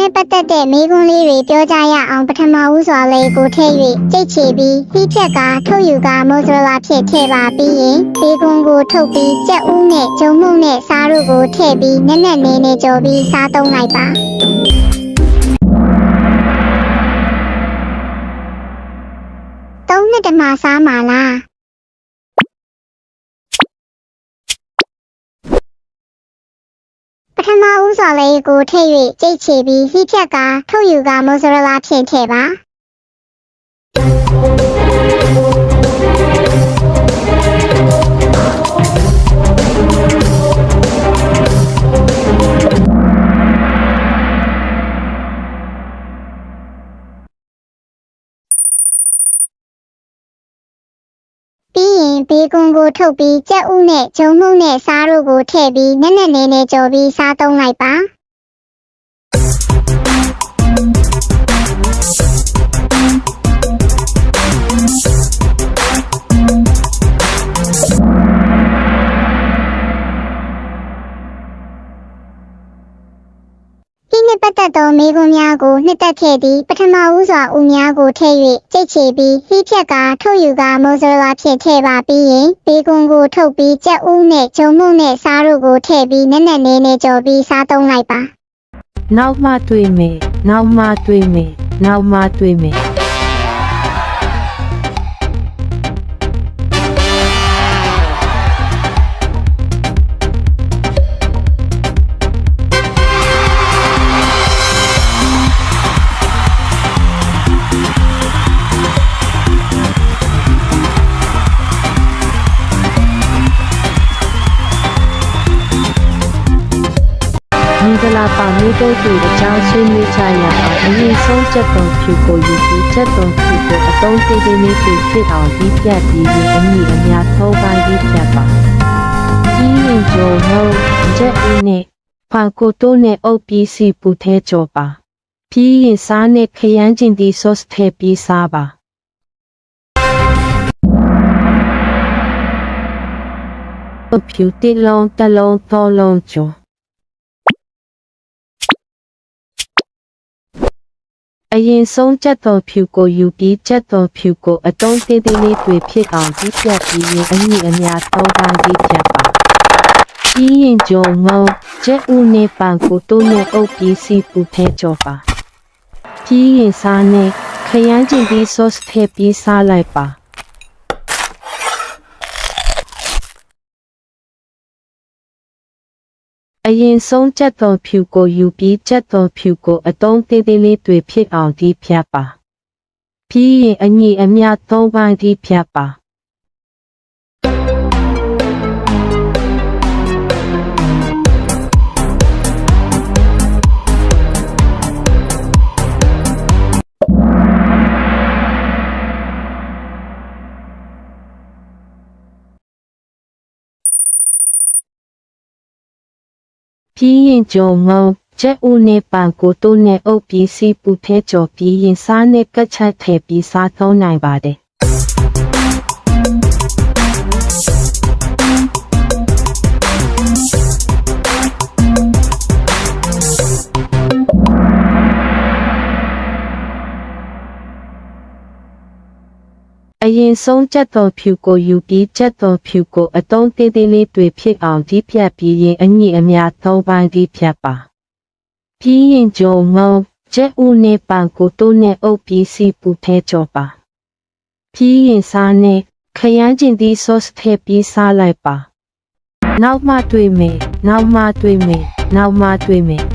နဲ့ပတ်သက်တဲ့မိကွန်းလေးတွေပြောကြရအောင်ပထမဦးစွာလေးကိုထည့်၍ကြိတ်ချပြီးဟီးဖြက်ကထုတ်ယူကမိုဇရိုလာဖြစ်ထည့်ပါပြီးရင်ဘေကွန်ကိုထုတ်ပြီးကြက်ဦးနဲ့ဂျုံမှုန့်နဲ့စားတို့ကိုထည့်ပြီးနက်နက်နေနေကြော်ပြီးစားသုံးလိုက်ပါသုံးနှစ်တမစားမှာလားပထမဦးစွာလေးကိုထည့်၍ကြိတ်ချပြီးဟီးဖြက်ကထုတ်ယူကမိုဇရိုလာဖြစ်ထည့်ပါပြီးရင်ဘေကွန်ကိုထုတ်ပြီးကြက်ဥနဲ့ဂျုံမှုန့်နဲ့စားတို့ကိုထည့်ပြီးနက်နက်နေနေကြော်ပြီးစားသုံးလိုက်ပါပတ်သက်သောမိကွန်းများကိုနှစ်သက်ခဲ့သည့်ပထမဦးစွာဦးများကိုထည့်၍ကြိတ်ချပြီးဟီးဖြက်ကထုတ်ယူကမိုဇရိုလာဖြစ်ထည့်ပါပြီးရင်ဘေကွန်ကိုထုတ်ပြီးကြက်ဦးနဲ့ဂျုံမှုန့်နဲ့စားတို့ကိုထည့်ပြီးနက်နက်နေနေကြော်ပြီးစားသုံးလိုက်ပါနောက်မှတွေ့မယ်နောက်မှတွေ့မယ်နောက်မှတွေ့မယ်မင်္ဂလာပါမျိုးတို့တွေအကြောင်းဆွေးနွေးကြရအောင်အရင်ဆုံးချက်သွန်ဖြူကိုယူပြီးချက်သွန်ဖြူကိုအသုံးသေးသေးလေးဖြစ်အောင်ဒီပြတ်ပြီးရင်အမိအများသုံးပိုင်းဒီဖြတ်ပါဒီရင်ကျော်ဟုတ်ချက်ဦးနဲ့ဖန်ကိုတိုးနဲ့အုပ်ပြီးစီပူထဲကျော်ပါပြီးရင်စားနဲ့ခရမ်းကျင်ဒီ sauce ထည့်ပြီးစားပါဖြူတစ်လုံးတစ်လုံးသုံးလုံးကျော်အရင်ဆုံးချက်တော်ဖြူကိုယူပြီးချက်တော်ဖြူကိုအတုံးသေးသေးလေးတွေဖြစ်အောင်ဒီပြတ်ပြီးရင်အညီအများသုံးပိုင်းဒီဖြတ်ပါပြီးရင်ဂျုံငုံချက်ဦးနဲ့ပန်ကိုတိုးနဲ့အုပ်ပြီးစီပူထဲကျော်ပါပြီးရင်စားနဲ့ခရမ်းကျင်ပြီး sauce ထည့်ပြီးစားလိုက်ပါအရင်ဆုံးချက်တော်ဖြူကိုယူပြီးချက်တော်ဖြူကိုအတုံးသေးသေးလေးတွေဖြစ်အောင်ဒီဖြတ်ပါပြီးရင်အညီအမျှသုံးပိုင်းဒီဖြတ်ပါပြီးရင်ဂျုံငုံချက်ဦးနဲ့ပန်ကိုတိုးနဲ့အုပ်ပြီးစီပူထဲကျော်ပြီးရင်စားနဲ့ကတ်ချက်ထည့်ပြီးစားသုံးနိုင်ပါတယ်အရင်ဆုံးချက်တော်ဖြူကိုယူပြီးချက်တော်ဖြူကိုအတုံးသေးသေးလေးတွေဖြစ်အောင်ဒီဖြတ်ပြီးရင်အညီအများသုံးပိုင်းဒီဖြတ်ပါပြီးရင်ဂျုံငုံချက်ဦးနဲ့ပန်ကိုတိုးနဲ့အုပ်ပြီးစီပူထဲကျော်ပါပြီးရင်စားနဲ့ခရမ်းကျင်ဒီ sauce ထည့်ပြီးစားလိုက်ပါနောက်မှတွေ့မယ်နောက်မှတွေ့မယ်နောက်မှတွေ့မယ်